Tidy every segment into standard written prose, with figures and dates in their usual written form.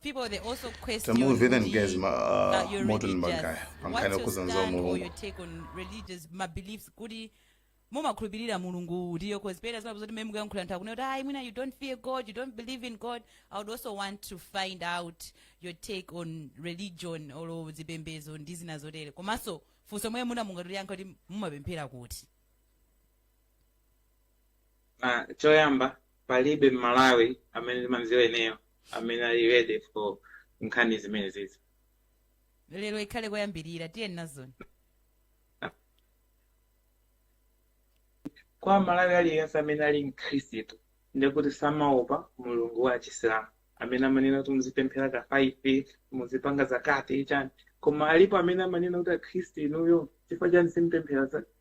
people, they also question Tamuve then guys your modern religious. bagaya. What's Pankhaina your kuzanza stand or mulungu. your take on religious beliefs? Kudi mumakhulupirira mulungu ndiyo, because parents mabuzoti memukankhula nthawi kunoti hayi mwina you don't fear God, you don't believe in God. I would also want to find out your take on religion or zipembedzo ndi zina zotere. Komanso funso mwe muna mungatiyankha kuti mumapemphera kuti. Choyamba palibe Malawi amene manziwa eneyo amene ali ready for nkhani zimene zizi. Lero ikhale koyambirira tiyeni nazoni. Kwa Malawi aliyense amene ali mkhristu ndikuti samaopa mulungu wa Chisilamu amene amanena kuti muzipemphera ka 5 muzipanga zakati chani, koma alipo amene amanena kuti akhristu inuyo chifukwa chani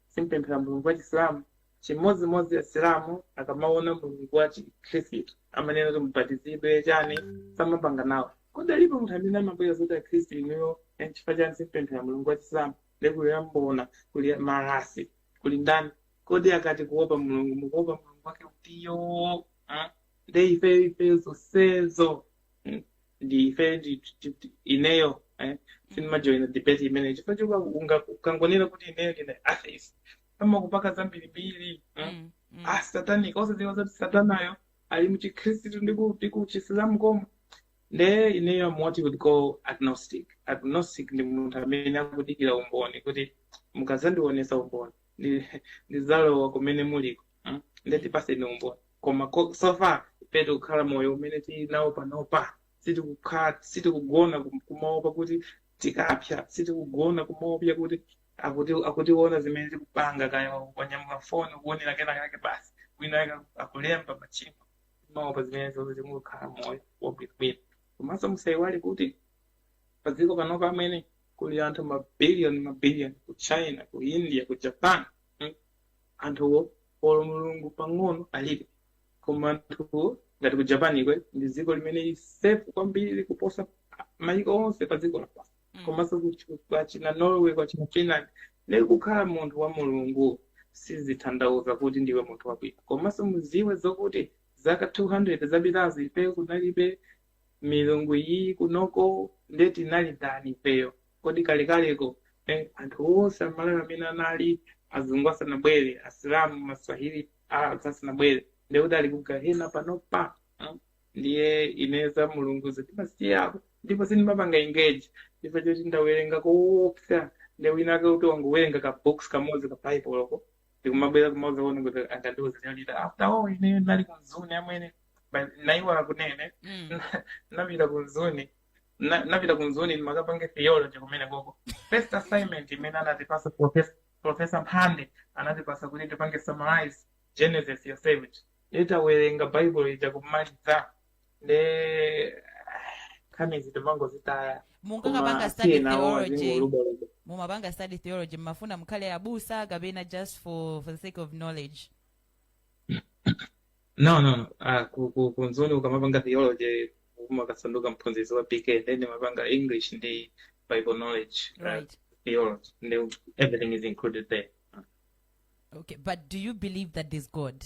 simpemphera mulungu wa Chisilamu. Chimodzimodzi Asilamu akamaona mulungu wa Chikhristu amanena kuti mubatizidwe chani, samapanga nawo. Kodi alipo munthu amene amabwera kuti akhristu inuyo chifukwa chani simpemphera mulungu wa Chisilamu ndikuti ambona kuli marasi kuli ndani. Kodi akati kuopa mulungu mukuopa mulungu wake utiyo ndi ife zonsezo ndi ife ineyo sinimajoyina debate imene chifukwa chikuwa ukangonena kuti ineyo ndine atheist kama kupaka zambirimbiri satanic osadziwa zoti satanayo ali muchikhristu ndi ku Chisilamu koma nde ineyo am what you would call agnostic. Agnostic ndi munthu amene akudikira umboni kuti mukazandionesa umboni ndizalowa kumene muliko ndeti pase ni umboni koma so far petu kukhala moyo umene tinawo panopa sitikugona kumaopa kuti tikapya, sitikugona kumaopa kuti akutiona zimene tikupanga kaya wanyamuka foni kuonera kenakake basi wina akulemba machimo maopa zimene zozo zimukhala moyo wabwinobwino. Komanso musaiwale kuti padziko panopa amene kuli anthu mabiliyoni ku China, ku India, ku Japan. Anthuwo olo mulungu pang'ono alibe, koma anthuwo ngati ku Japan ikwe ndi dziko limene safe kwambiri kuposa mayiko onse pa dziko lapansi. Komanso kwa China, Norway, kwa China, Finland, lero kukhala munthu wa mulungu sizithandauza kuti ndiwe munthu wabwino. Komanso muziwe zokuti zaka 200 zapitazi ifeyo kunalibe milungu iyi kunoko ndeti nali ndani ifeyo. Kodi kalekaleko anthu onse Amalawi amene anali azungu asanabwere, Asilamu, Maswahili asanabwere, ndekuti ali kugahena panopa. Ndiye ineza mulungu zitimasiyapo ndipo sindimapanga engage ndipo choti ndawerenga koopsa ndewinake kuti wanguwerenga ka books kamodzi ka Bible loko ndikumabwera kumazaona kuti angandiuza lero after all ine nali kunzuni amwene naiwala kunene napita kunzuni ndimakapanga theology kumene koko. First assignment imene anatipasa Professor Mphande anatipasa kuti tipange summarize Genesis yourself. Litawerenga Bible ija kumaliza nde khamizi timango zitaya. Mungakapanga study theology. Mumapanga study theology mafuna mukhale abusa kapena just for the sake of knowledge. No. Kunzuni ukamapanga theology umakasanduka mphunzitsi wa PK, then mapanga English ndi Bible knowledge. Right. Theology. Everything is included there. Okay, but do you believe that there's God?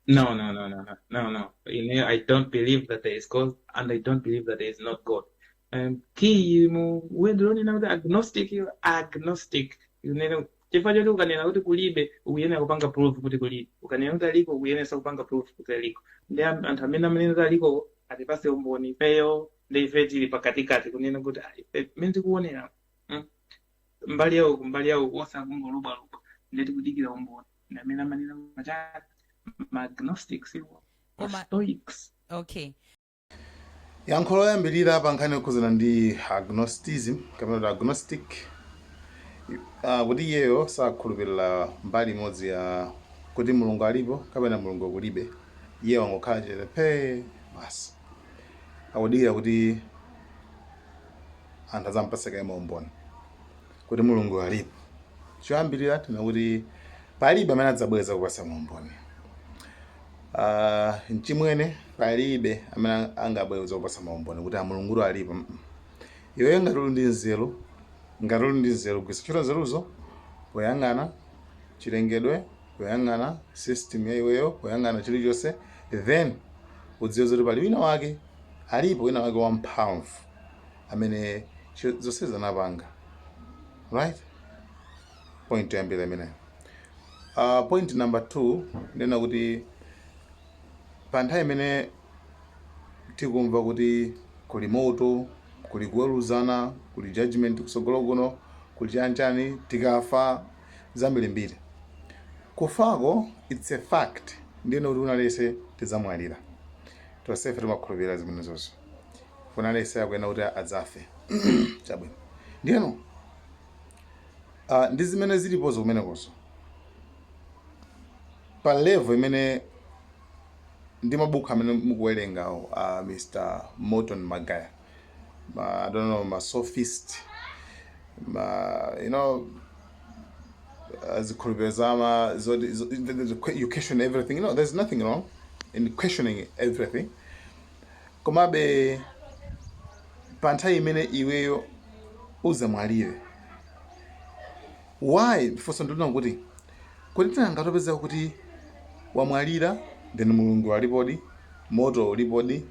No. I don't believe that there is God, and I don't believe that there is not God. When running out agnostic, chifukwa choti ukanena kuti kulibe ukuyenera kupanga proof kuti kulibe, ukanena kuti aliko ukuyenera kupanga proof kuti aliko. Ndi anthu amene amanena kuti aliko atipase umboni ifeyo ndi ife tili pakatikati kunena kuti mene tikuonera mbali yawo osakungoluba ndi tikudikira umboni ndi amene amanena machaka agnostics or stoics. Okay. Yankho loyambirira pankhani yokhuzana ndi agnosticism kapena kuti agnostic kuti iyeyo sakhulupirira mbali imodzi ya kuti mulungu alipo kapena mulungu kulibe. Iye wangokhala chete pe basi akudikira kuti anthu azampaseka umboni kuti mulungu alipo. Choyambirira tinakuti palibe amene adzabweza kupasa umboni. Nchimwene palibe amene angabweza kupasa umboni kuti mulungu alipo. Iweyo ngati uli ndi nzeru gwisa chiro nzeruzo poyang'ana chilengedwe, poyang'ana system ya iweyo, poyang'ana chilichonse, then udziwe zoti pali wina wake alipo, wina wake wamphamvu amene zonse zanapanga. Right? Point yoyambira imeneyo. Point number 2 ndena kuti pa nthawi imene tikumva kuti kuli moto, kuli kuweruzana, kuli judgment kusogolo kuno, kuli chanchani, tikafa zambirimbiri. Kufako it's a fact, ndiyeno kuti unalese tizamwalira. Tonsefe timakhulupirira zimenezonso. Unalese akuyena kuti adzafe. Chabwino. Ndiyeno ndi zimene zilipozo kumenekonso. Pa level imene ndi mabuku amene mukuwerengawo, Mr. Morton Magaya, I don't know, my sophist, you know, you question everything. You know, there's nothing wrong in questioning everything. Komabe pa nthawi imene iweyo uzamwalire. Why? Before ndona kuti tinangatopeza kuti wamwalira, then mulungu alipodi, moto ulipodi,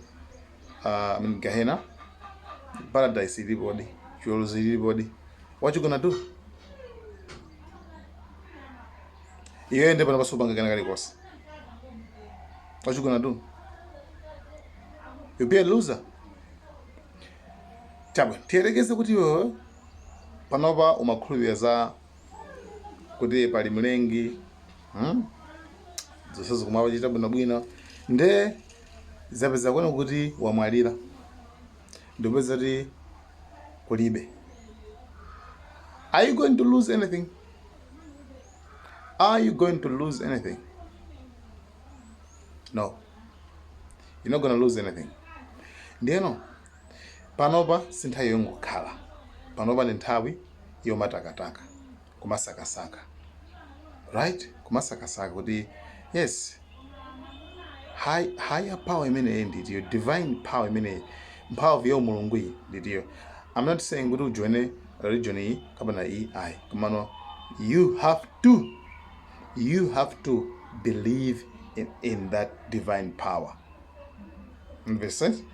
Gehenna, paradise ilipodi, chiweruzo ilipodi. What you gonna do? Iwe ende pano pasopanga kana kalikosa. What you gonna do? You'll be a loser. Chabwe, tiyerekeze kuti iwe panopa umakhulupirira za kuti pali mlengi, zonse kumapachita bwinobwino, nde zapeza kwene kuti wamwalira, ndipeza kuti kulibe. Are you going to lose anything? Are you going to lose anything? No. You're not going to lose anything. Ndiyeno panopa sinthawi yongokhala. Panopa ndi nthawi yomatakataka, kumasakasaka. Right? Kumasakasaka kuti yes, higher power imene ndiyo, divine power imene, mphamvu ya mulungu iyi ndiyo. I'm not saying kuti ujoine religion iyi kapena iyi ayi. Komano you have to believe in that divine power. Understand?